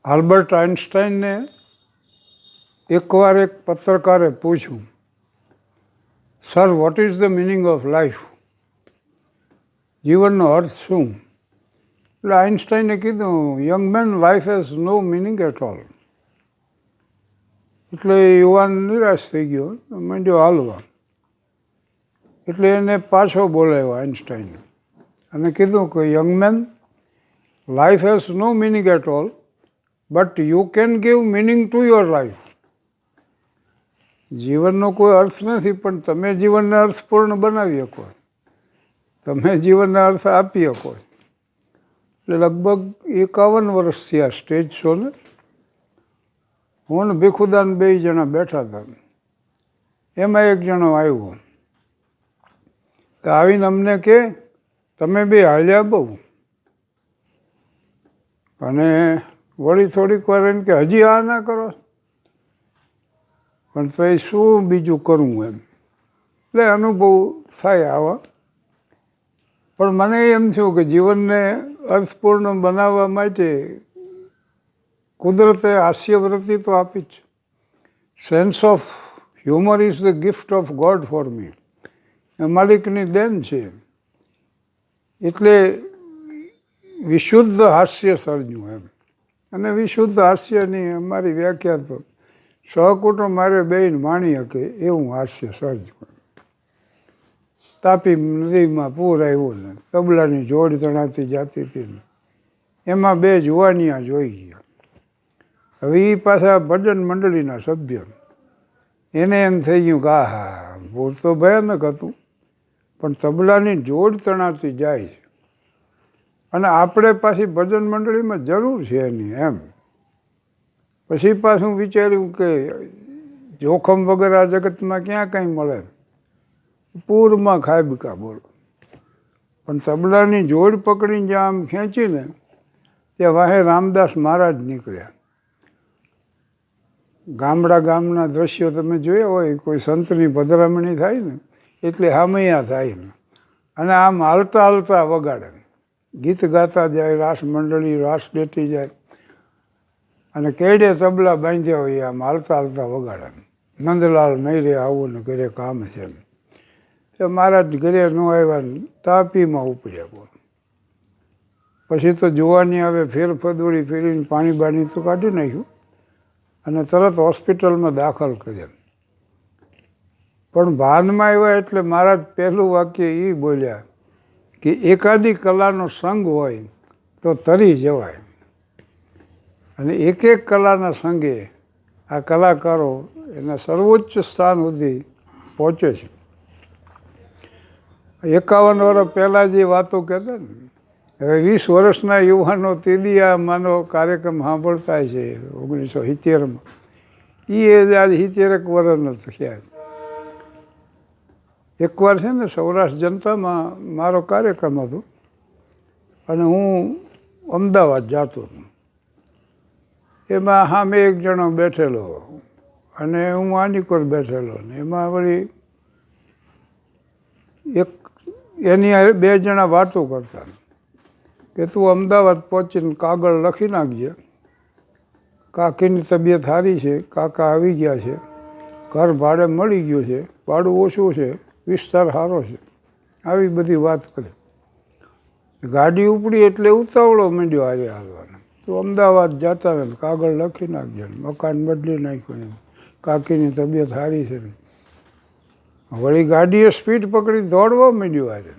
Albert આઇન્સ્ટાઈનને એકવાર એક પત્રકારે પૂછ્યું, sir what is the meaning of life? જીવનનો અર્થ શું? એટલે આઇન્સ્ટાઈને કીધું, young man, life has no meaning at all. એટલે યુવાન નિરાશ થઈ ગયો, માંડ્યો હાલવા. એટલે એને પાછો બોલાવ્યો આઇન્સ્ટાઈને અને કીધું કે young man, life has no meaning at all, but you can give meaning to your life. જીવનનો કોઈ અર્થ નથી, પણ તમે જીવનને અર્થપૂર્ણ બનાવી શકો, તમે જીવનને અર્થ આપી શકો. એટલે લગભગ 51 વર્ષથી આ સ્ટેજ શોને હું ને ભીખુદાન 2 જણા બેઠા હતા. એમાં એક જણો આવ્યો, આવીને અમને કે તમે બે હાલ્યા બહુ. અને વળી થોડીક વાર એમ કે હજી આ ના કરો, પણ તો એ શું બીજું કરવું એમ. એટલે અનુભવ થાય આવા. પણ મને એમ થયું કે જીવનને અર્થપૂર્ણ બનાવવા માટે કુદરતે હાસ્યવૃત્તિ તો આપી જ. Sense of humour is the gift of God for me. માલિકની દેન છે. એટલે વિશુદ્ધ હાસ્ય સર્જ્યું એમ. અને વિશુદ્ધ હાસ્યની અમારી વ્યાખ્યા તો સહકુટુંબ મારે બેન માણી શકે એવું હાસ્ય સર્જ્યું. તાપી નદીમાં પૂર આવ્યું ને તબલાની જોડ તણાતી જાતી હતી ને એમાં 2 જુવાનિયા જોઈ ગયા. હવે એ પાછા ભજન મંડળીના સભ્ય. એને એમ થઈ ગયું કે આહા, પૂર તો ભયાનક હતું, પણ તબલાની જોડ તણાતી જાય છે અને આપણે પાછી ભજન મંડળીમાં જરૂર છે એની એમ. પછી પાછું વિચાર્યું કે જોખમ વગર આ જગતમાં ક્યાં કંઈ મળે, પૂરમાં ખાબકા બોલો. પણ તબલાની જોડ પકડીને જ્યાં આમ ખેંચીને ત્યાં વાહે રામદાસ મહારાજ નીકળ્યા. ગામના દ્રશ્યો તમે જોયા હોય, કોઈ સંતની પધરામણી થાય ને એટલે હામૈયા થાય ને, અને આમ હાલતા હાલતા વગાડે, ગીત ગાતા જાય, રાસ મંડળી રાસ લેતી જાય, અને કેડે તબલા બાંધ્યા હોય આમ હાલતા હાલતા વગાડે. નંદલાલ નહીં રે આવું ને ઘરે કામ છે એમ. તો મહારાજ ઘરે ન આવ્યા ને તાપીમાં ઉપડ્યા બોલ. પછી તો જોવાની આવે, ફેરફદોડી ફેરીને પાણી બાણી તો કાઢી નાખ્યું અને તરત હોસ્પિટલમાં દાખલ કર્યા. પણ ભાનમાં આવ્યા એટલે મહારાજ પહેલું વાક્ય એ બોલ્યા કે એકાદી કલાનો સંગ હોય તો તરી જવાય, અને એક એક કલાના સંગે આ કલાકારો એના સર્વોચ્ચ સ્થાન સુધી પહોંચે છે. 51 વર્ષ પહેલાં જે વાતો કહેતા ને, હવે 20 વર્ષના યુવાનો તેદી આ માનો કાર્યક્રમ સાંભળતા છે 1970માં. એ આજ 70 વર્ષ થયા. એકવાર છે ને સૌરાષ્ટ્ર જનતામાં મારો કાર્યક્રમ હતો અને હું અમદાવાદ જતો હતો. એમાં સામે એક જણો બેઠેલો અને હું આની પર બેઠેલો ને એમાં વળી એક એની 2 જણા વાતો કરતા કે તું અમદાવાદ પહોંચીને કાગળ લખી નાખજે, કાકીની તબિયત સારી છે, કાકા આવી ગયા છે, ઘર ભાડે મળી ગયું છે, ભાડું ઓછું છે, વિસ્તાર સારો છે, આવી બધી વાત કરી. ગાડી ઉપડી એટલે ઉતાવળો માંડ્યો હારે હાલવાનો. તું અમદાવાદ જતા હોય કાગળ લખી નાખજે, મકાન બદલી નાખ્યું, કાકીની તબિયત સારી છે. વળી ગાડીએ સ્પીડ પકડી દોડવા માંડ્યું હારે.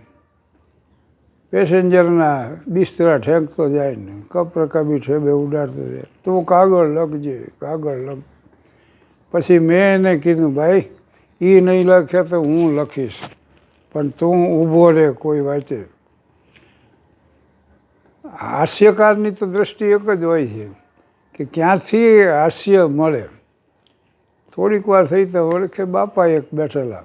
પેસેન્જરના બિસ્તરા ઠેંકતો જાય ને કપરકાબી ઠેબે ઉડાડતો જાય. તું કાગળ લખજે, કાગળ લખ. પછી મેં એને કીધું, ભાઈ એ નહીં લખે તો હું લખીશ, પણ તું ઊભો રહે કોઈ વાંચે. હાસ્યકારની તો દૃષ્ટિ એક જ હોય છે કે ક્યાંથી હાસ્ય મળે. થોડીક વાર થઈ તો ઓળખે બાપા એક બેઠેલા,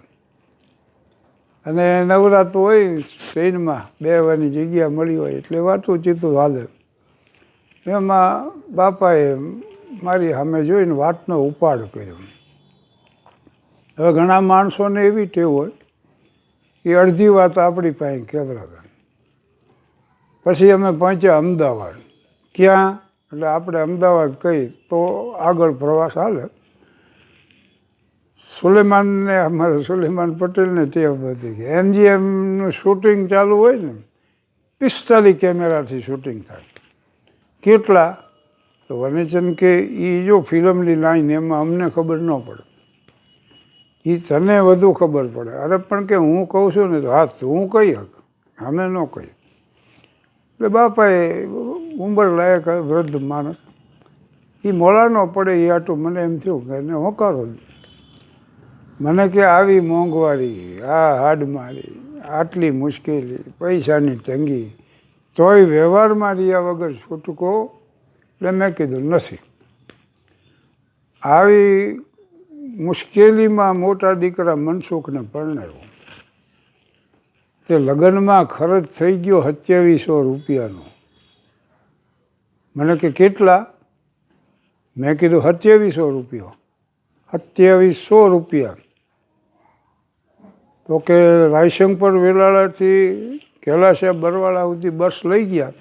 અને નવરાતું હોય ટ્રેનમાં બેસવાની જગ્યા મળી હોય એટલે વાતું ચીતું હાલે. એમાં બાપાએ મારી સામે જોઈને વાતનો ઉપાડ કર્યો. હવે ઘણા માણસોને એવી ટેવ હોય કે અડધી વાત આપણી પાસે કહેતા. પછી અમે પહોંચ્યા અમદાવાદ. ક્યાં? એટલે આપણે અમદાવાદ કહી તો આગળ પ્રવાસ હાલે. સુલેમાનને અમારે સુલેમાન પટેલને ટેવ હતી કે MGMનું શૂટિંગ ચાલુ હોય ને 45 કેમેરાથી શૂટિંગ થાય. કેટલા? તો વનેચંદ કે એ જો ફિલ્મની લાઈન એમાં અમને ખબર ન પડે, એ તને વધુ ખબર પડે. અરે પણ કે હું કહું છું ને તો હા હું કહી હક, અમે ન કહી. એટલે બાપાએ ઉંમર લાયક વૃદ્ધ માણસ, એ મોડા ન પડે એ આટલું મને એમ થયું કે એને હોકારો. મને કે આવી મોંઘવારી, આ હાડમારી, આટલી મુશ્કેલી, પૈસાની તંગી, તોય વ્યવહારમાં રહ્યા વગર છૂટકો. એટલે મેં કીધું નથી. આવી મુશ્કેલીમાં મોટા દીકરા મનસુખને પરણાવ્યો. તે લગ્નમાં ખર્ચ થઈ ગયો 2700 રૂપિયાનો. મને કે કેટલા? મેં કીધું 2700 રૂપિયા. 2700 રૂપિયા. તો કે રાયશંકર વેલાળાથી કેલાશા બરવાળા સુધી બસ લઈ ગયા,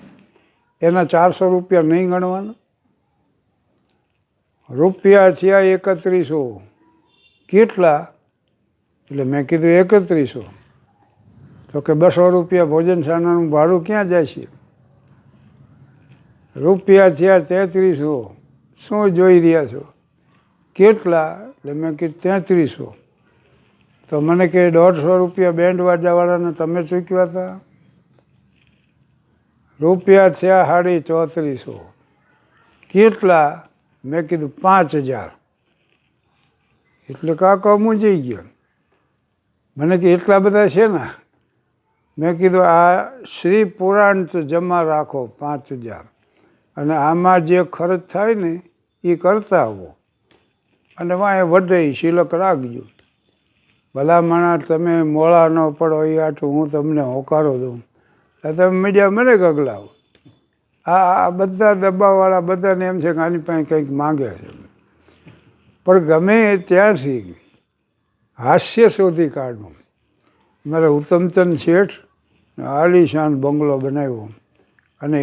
એના 400 રૂપિયા નહીં ગણવાના. રૂપિયા થયા 3100. કેટલા? એટલે મેં કીધું 3100. તો કે 200 રૂપિયા ભોજનશાળાનું ભાડું ક્યાં જાય છે? રૂપિયા થયા 3300. શું જોઈ રહ્યા છો? કેટલા? એટલે મેં કીધું 3300. તો મને કે 150 રૂપિયા બેન્ડ વાજાવાળાને તમે ચૂકવ્યા હતા. રૂપિયા થયા 3450. કેટલા? મેં કીધું 5000. એટલે કાકા મૂંઝાઈ ગયા. મને કે એટલા બધા છે ને? મેં કીધું આ શ્રી પુરાણ જમા રાખો 5000, અને આમાં જે ખર્ચ થાય ને એ કરતા આવો, અને વાંહે વધે શિલક રાખજો. ભલામણા તમે મોળા ન પડો એ આટલું હું તમને હોકારો દઉં. તમે મીડિયા મને ગગલાવો. આ બધા દબાવાળા બધાને એમ છે કે આની પાસે કંઈક માંગે છે, પણ ગમે ત્યાંથી હાસ્ય શોધી કાઢવું. મારે ઉત્તમચંદ શેઠ આલીશાન બંગલો બનાવ્યો, અને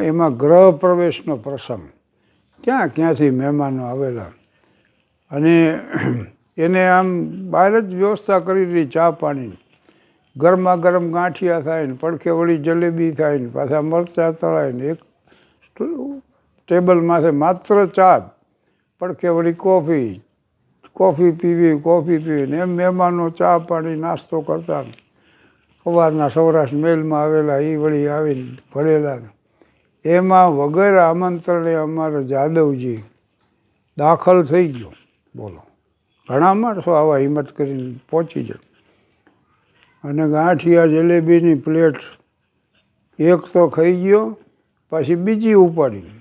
એમાં ગ્રહ પ્રવેશનો પ્રસંગ. ક્યાંથી મહેમાનો આવેલા, અને એને આમ બહાર જ વ્યવસ્થા કરી હતી ચા પાણીની. ગરમા ગરમ ગાંઠિયા થાય ને, પડખે વળી જલેબી થાય ને, પાછા મરચાં તળાય ને, એક ટેબલ માથે માત્ર ચા, પડખે વળી કોફી પીવી ને એમ મહેમાનો ચા પાણી નાસ્તો કરતા. સવારના સૌરાષ્ટ્ર મેલમાં આવેલા એ વળી આવીને ભરેલા. એમાં વગર આમંત્રણે અમારો જાદવજી દાખલ થઈ ગયો. બોલો, ઘણા માણસો આવા હિંમત કરીને પહોંચી જાય. અને ગાંઠિયા જલેબીની પ્લેટ એક તો ખાઈ ગયો, પાછી બીજી ઉપાડી,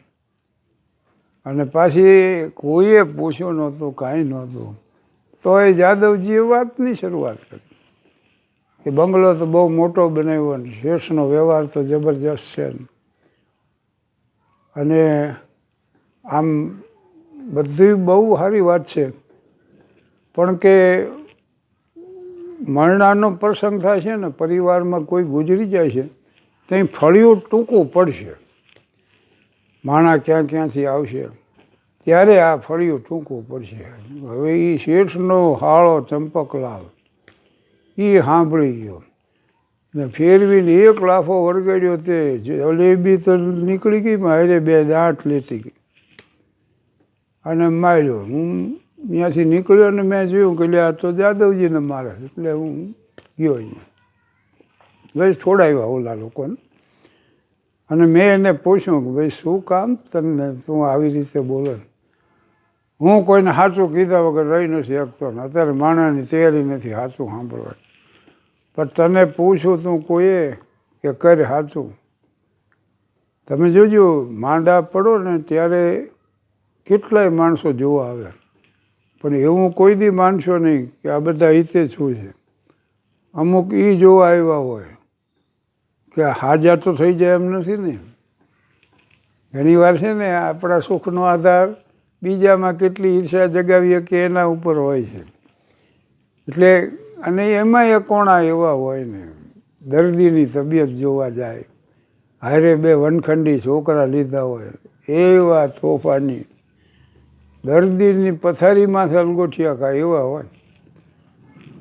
અને પાછી કોઈએ પૂછ્યું નહોતું, કાંઈ નહોતું. તો એ જાદવજીએ વાતની શરૂઆત કરી કે બંગલો તો બહુ મોટો બનાવ્યો ને શેઠનો વ્યવહાર તો જબરજસ્ત છે, અને આમ બધી બહુ સારી વાત છે, પણ કે મરણાનો પ્રસંગ થાય છે ને, પરિવારમાં કોઈ ગુજરી જાય છે, ત્યાં ફળિયું ટૂંકું પડશે. માણા ક્યાંથી આવશે ત્યારે આ ફળિયું ટૂંકું પડશે. હવે એ શેઠનો હાળો ચંપકલાલ એ સાંભળી ગયો ને ફેરવીને એક લાફો વળગાડ્યો. તે જલેબી તો નીકળી ગઈ, મારે 2 દાંત લેતી ગઈ અને માર્યો. હું ત્યાંથી નીકળ્યો અને મેં જોયું કે આ તો જાદવજીને મારે, એટલે હું ગયો અહીંયા. ભાઈ છોડાવ્યા ઓલા લોકોને, અને મેં એને પૂછ્યું કે ભાઈ શું કામ તને, તું આવી રીતે બોલે? હું કોઈને સાચું કીધા વગર રહી નથી શકતો ને અત્યારે માણસની તૈયારી નથી સાચું સાંભળવા. પણ તને પૂછું તું કોઈએ કે કર સાચું. તમે જોજો માંડા પડો ને ત્યારે કેટલાય માણસો જોવા આવે, પણ એવું કોઈ દી માનશો નહીં કે આ બધા હિતે શું છે. અમુક એ જોવા આવ્યા હોય કે હાજા તો થઈ જાય એમ નથી ને. ઘણી વાર છે ને આપણા સુખનો આધાર બીજામાં કેટલી ઈર્ષ્યા જગાવીએ કે એના ઉપર હોય છે. એટલે અને એમાં એ કોણા એવા હોય ને, દર્દીની તબિયત જોવા જાય, હારે 2 વનખંડી છોકરા લીધા હોય, એવા તોફાની, દર્દીની પથારીમાંથી અંગૂઠિયા ખાય એવા હોય.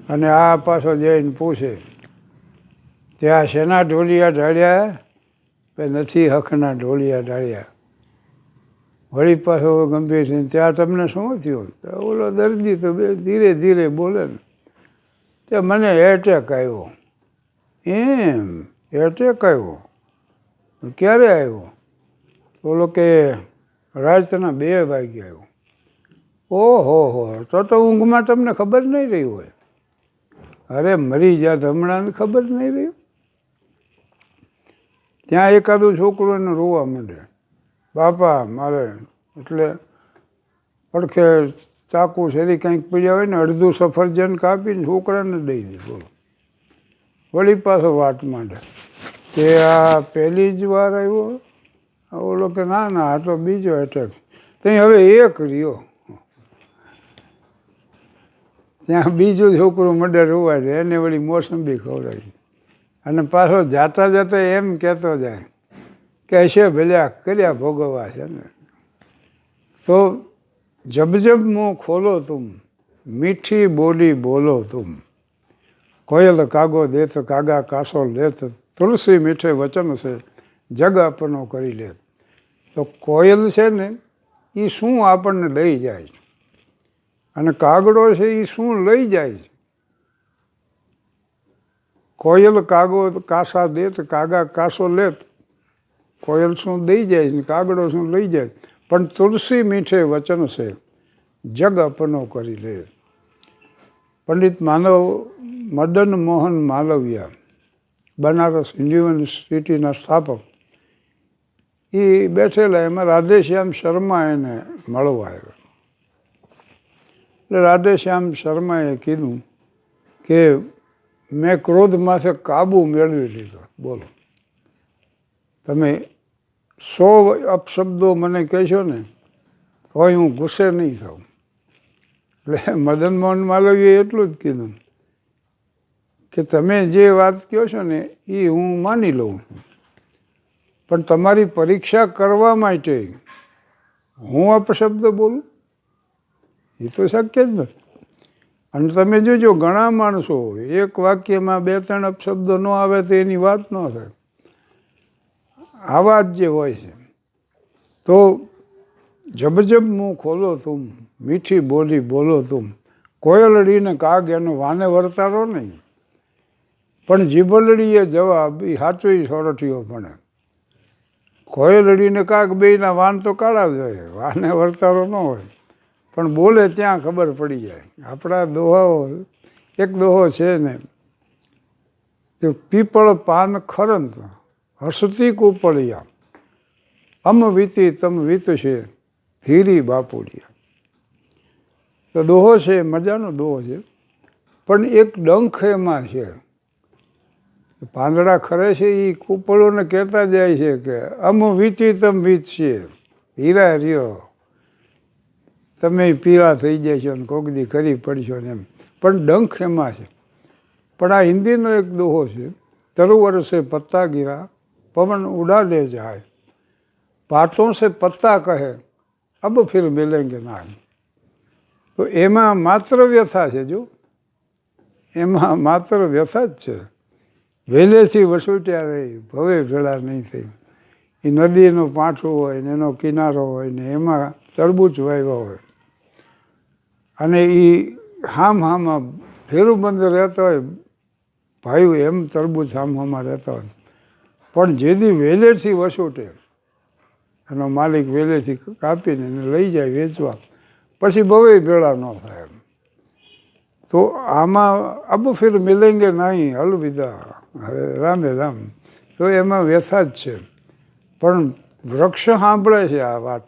અને આ પાછો જઈને પૂછે ત્યાં શેના ઢોલિયા ઢાળ્યા? કે નથી હકના ઢોલિયા ઢાળ્યા. વળી પાછો ગંભીર થઈને ત્યાં તમને શું થયું? ઓલો દર્દી તો બે ધીરે ધીરે બોલે ને, ત્યાં મને એટેક આવ્યો. એમ એટેક આવ્યો? ક્યારે આવ્યો? ઓલો કે રાતના 2 વાગે આવ્યો. ઓહો, તો ઊંઘમાં તમને ખબર નહીં રહી હોય? અરે મરી જાત હમણાં ખબર નહીં રહી. ત્યાં એકાદું છોકરો એને રોવા માંડે, બાપા મારે, એટલે પડખે ચાકુ શેરી કંઈક પીડ્યા હોય ને અડધું સફરજન કાપીને છોકરાને દઈ દે. બોલો, વળી પાછો વાત માંડે કે આ પહેલી જ વાર આવ્યો? ઓલો કે ના ના, આ તો બીજો એટેક. ત્યાં હવે એક રહ્યો. ત્યાં બીજું છોકરું મર્ડર હોવા છે, એને વળી મોસંબી ખવડાવી. અને પાછો જાતા જતા એમ કહેતો જાય કે હશે ભલ્યા કર્યા ભોગવવા છે ને. તો જબ જબ મુँह ખોલો તુમ, મીઠી બોલી બોલો તુમ, કોયલ કાગો દેત કાગા કાસો લેત, તુલસી મીઠે વચન છે જગ આપનો કરી લે. તો કોયલ છે ને એ શું આપણને દઈ જાય છે, અને કાગડો છે એ શું લઈ જાય છે. કોયલ કાગો કાસા દેત કાગા કાસો લેત, કોયલ શું દઈ જાય ને કાગડો શું લઈ જાય. પણ તુલસી મીઠે વચન છે જગ અપનો કરી લે. પંડિત મદન મોહન માલવિયા, બનારસ યુનિવર્સિટીના સ્થાપક, એ બેઠેલા, એમાં રાધેશ્યામ શર્મા એને મળવા આવ્યા. એટલે રાધેશ્યામ શર્માએ કીધું કે મેં ક્રોધ માથે કાબુ મેળવી લીધો. બોલો, તમે 100 અપશબ્દો મને કહેશો ને તોય હું ગુસ્સે નહીં થાઉં. એટલે મદન મોહન માલવીએ એટલું જ કીધું કે તમે જે વાત કહો છો ને એ હું માની લઉં, પણ તમારી પરીક્ષા કરવા માટે હું અપશબ્દ બોલું એ તો શક્ય જ નથી. અને તમે જોજો ઘણા માણસો એક વાક્યમાં 2-3 અપશબ્દો ન આવે તો એની વાત ન થાય. આવા જ જે હોય છે. તો જબ જબ મુँહ ખોલો તુમ, મીઠી બોલી બોલો તુમ, કોયલડીને કાગ એનો વાને વર્તારો નહીં, પણ જીભલડીએ જવાબ એ સાચો સોરઠીઓ ભણે. કોયલડીને કાગ બેયના વાન તો કાળા જ હોય, વાને વર્તારો ન હોય, પણ બોલે ત્યાં ખબર પડી જાય. આપણા દોહાઓ, એક દોહો છે ને કે પીપળ પાન ખરંત હસતી કુપળિયા, અમ વીતી તમ વીત છે ધીરી બાપુડિયા. તો દોહો છે, મજાનો દોહો છે, પણ એક ડંખ એમાં છે. પાંદડા ખરે છે એ કુપળોને કહેતા જાય છે કે અમ વીતી તમ વીત છે, હીરા રહ્યો, તમે પીળા થઈ જશો ને કોક દી ખરી પડશો ને એમ. પણ ડંખ એમાં છે. પણ આ હિન્દીનો એક દોહો છે, તરુવર સે પત્તા ગીરા પવન ઉડા દે જાય, બાતોं સે પત્તા કહે અબ ફિર મિલેંગે ના. તો એમાં માત્ર વ્યથા છે. જો એમાં માત્ર વ્યથા જ છે. વહેલેથી વસૂટ્યા રહી ભવે ભેળા નહીં થઈ. એ નદીનું પાઠું હોય ને એનો કિનારો હોય ને એમાં તરબૂચ વાવ્યા હોય, અને એ હામાં ફેરુબંધ રહેતા હોય ભાઈ, એમ તરબૂચ હામાં રહેતા હોય. પણ જેથી વહેલેથી વસૂટે એનો માલિક વહેલેથી કાપીને એને લઈ જાય વેચવા, પછી ભવે ભેળા ન થાય. તો આમાં અબ ફિર મિલેંગે નહીં અલવિદા, હવે રામે રામ. તો એમાં વ્યથા જ છે. પણ વૃક્ષ સાંભળે છે આ વાત.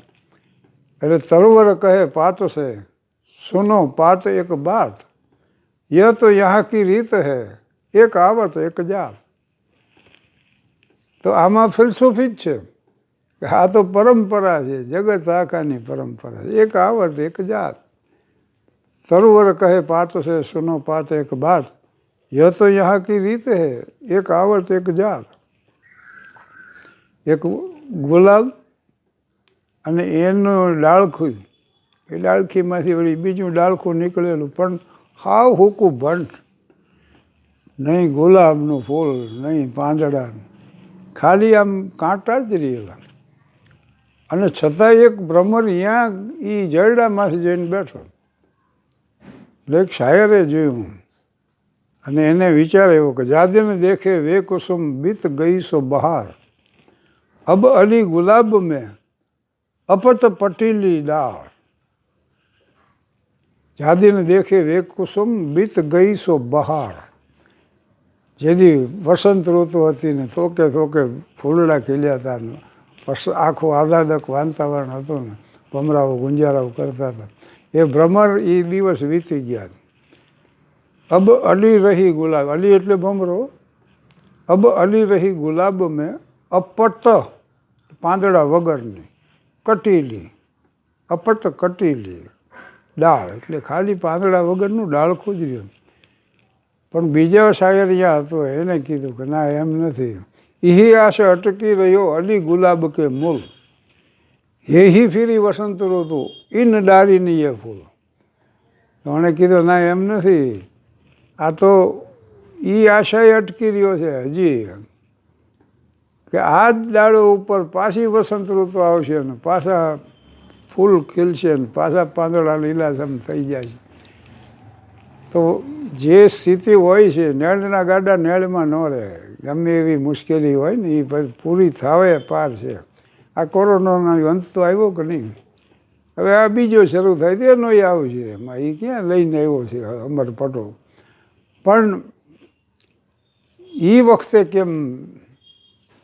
એટલે તરવર કહે પાત છે સુનો પાત એક બાત, યહ તો યહાં કી રીત હૈ એક આવત એક જાત. તો આમાં ફિલસૂફી જ છે કે આ તો પરંપરા છે, જગત આખાની પરંપરા છે. એક આવત એક જાત. તરુવર કહે પાત છે સુનો પાત એક બાત, યહ તો યહાં કી રીત હૈ એક આવત એક જાત. એક ગુલાબ અને એનું ડાળખું, એ ડાળખીમાંથી વળી બીજું ડાળખું નીકળેલું, પણ હાવ હૂકું ભંટ, નહીં ગુલાબનું ફૂલ, નહીં પાંદડા, ખાલી આમ કાંટા જ રહેલા. અને છતાં એક ભ્રમર ત્યાં એ જરડામાંથી જઈને બેઠો. એટલે એક શાયરે જોયું અને એને વિચાર આવ્યો કે જાદિન દેખે વે કુસુમ બીત ગઈ સો બહાર, અબ અલી ગુલાબ મેં અપત પટીલી ડાળ. જાદિન દેખે વે કુસુમ બીત ગઈ સો બહાર. જેથી વસંત ઋતુ હતી ને થોકે થોકે ફૂલડા ખીલ્યા હતા ને આખું આહલાદક વાતાવરણ હતું ને ભમરાઓ ગુંજારાઓ કરતા હતા, એ ભ્રમર એ દિવસ વીતી ગયા. અબ અલી રહી ગુલાબ, અલી એટલે ભમરો, અબ અલી રહી ગુલાબ મેં અપટ, પાંદડા વગરની, કટીલી, અપટ કટીલી ડાળ, એટલે ખાલી પાંદડા વગરનું ડાળખું જ રહ્યું. પણ બીજા શાયર ત્યાં હતો, એને કીધું કે ના એમ નથી, ઈહી આશે અટકી રહ્યો અલી ગુલાબ કે મૂલ, યહી ફીરી વસંત ઋતુ ઇન ડારીની એ ફૂલ. તો એને કીધું ના એમ નથી, આ તો એ આશાએ અટકી રહ્યો છે હજી, કે આ જ ડાળો ઉપર પાછી વસંત ઋતુ આવશે ને પાછા ફૂલ ખીલશે ને પાછા પાંદડા લીલાછમ થઈ જાય છે. તો જે સ્થિતિ હોય છે, નેળના ગાડા નેળમાં ન રહે, ગમે એવી મુશ્કેલી હોય ને એ પૂરી થાવે પાર છે. આ કોરોનાનો અંત તો આવ્યો કે નહીં, હવે આ બીજો શરૂ થાય તેનો આવશે, એમાં એ ક્યાં લઈને આવ્યો છે અમર પટો. પણ એ વખતે કેમ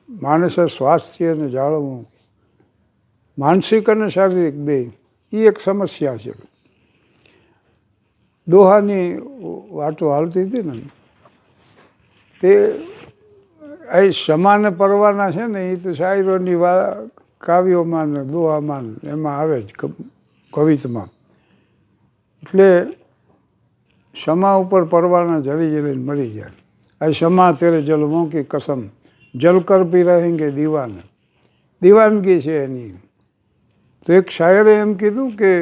માણસે સ્વાસ્થ્યને જાળવવું, માનસિક અને શારીરિક બે, એ એક સમસ્યા છે. દોહાની વાતો હાલતી હતી ને, તે એ સમાન પરવાના છે ને, એ તો શાયરોની કાવ્યોમાં ને દોહામાં એમાં આવે જ કવિતામાં. એટલે ક્ષમા ઉપર પરવાના જલી જલીને મરી જાય. આ ક્ષમા તેરે જલમોં કી કસમ, જલકર ભી રહેંગે દીવાને, દીવાનગી છે એની. તો એક શાયરે એમ કીધું કે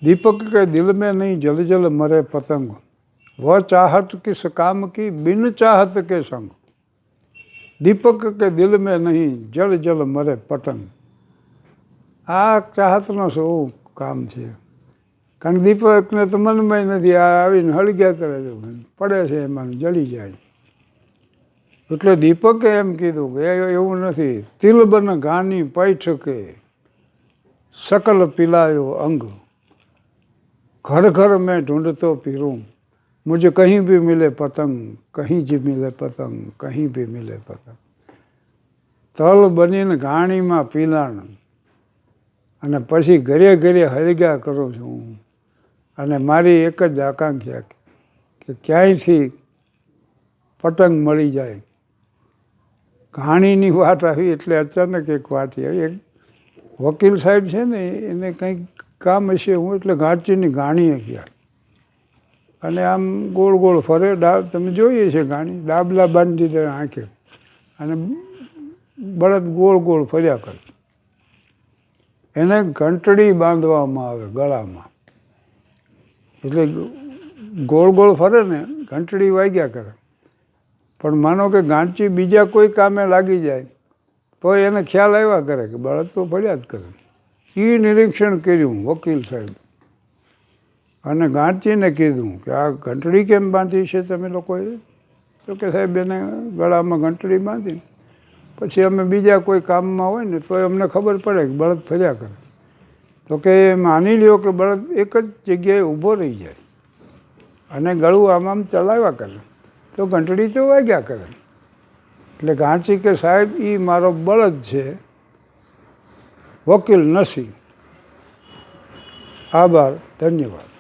दीपक के दिल में नहीं जल जल मरे पतंग, वह चाहत किस काम की बिन चाहत के संग. दीपक के दिल में नहीं जल जल मरे पतंग. આ ચાહતનો શું કામ છે? કારણ દીપકને તો મનમાં નથી, આ આવીને હળગ્યા કરે છે, પડે છે એમાં જળી જાય. એટલે દીપકે એમ કીધું કે એવું નથી, તિલ બન ઘાની પૈઠ કે सकल पिलायो अंग, घर घर में ढूंढतो फिरूं, मुझे कहीं भी मिले पतंग, कहीं भी मिले पतंग, कहीं भी मिले पतंग. તલ બનીને ઘાણીમાં પીલાણ અને પછી ઘરે ઘરે હળગ્યા કરું છું. અને મારી એક જ આકાંક્ષા કે ક્યાંયથી પતંગ મળી જાય. ઘાણીની વાત આવી એટલે અચાનક એક વાત આવી. એક વકીલ સાહેબ છે ને, એને કંઈક કામ હશે, હું એટલે ઘાંચીની ઘાણીએ ગયા. અને આમ ગોળ ગોળ ફરે, તમે જોઈએ છે ઘાણી, ડાબલા બાંધી દે આંખે, અને બળદ ગોળ ગોળ ફર્યા કરે. એને ઘંટડી બાંધવામાં આવે ગળામાં, એટલે ગોળ ગોળ ફરે ને ઘંટડી વાગ્યા કરે. પણ માનો કે ગાંચી બીજા કોઈ કામે લાગી જાય તો એને ખ્યાલ આવ્યા કરે કે બળદ તો ફર્યા જ કરે. એ નિરીક્ષણ કર્યું વકીલ સાહેબ, અને ગાંચીને કીધું કે આ ઘંટડી કેમ બાંધી છે તમે લોકોએ? તો કે સાહેબ એને ગળામાં ઘંટડી બાંધી, પછી અમે બીજા કોઈ કામમાં હોય ને તો અમને ખબર પડે કે બળદ ફર્યા કરે. તો કે માની લ્યો કે બળદ એક જ જગ્યાએ ઊભો રહી જાય અને ગળું આમ આમ ચલાવ્યા કરે તો ઘંટડી તો વાગ્યા કરે. એટલે ગાંચી કે સાહેબ એ મારો બળદ છે, વકીલ નથી. આભાર, ધન્યવાદ.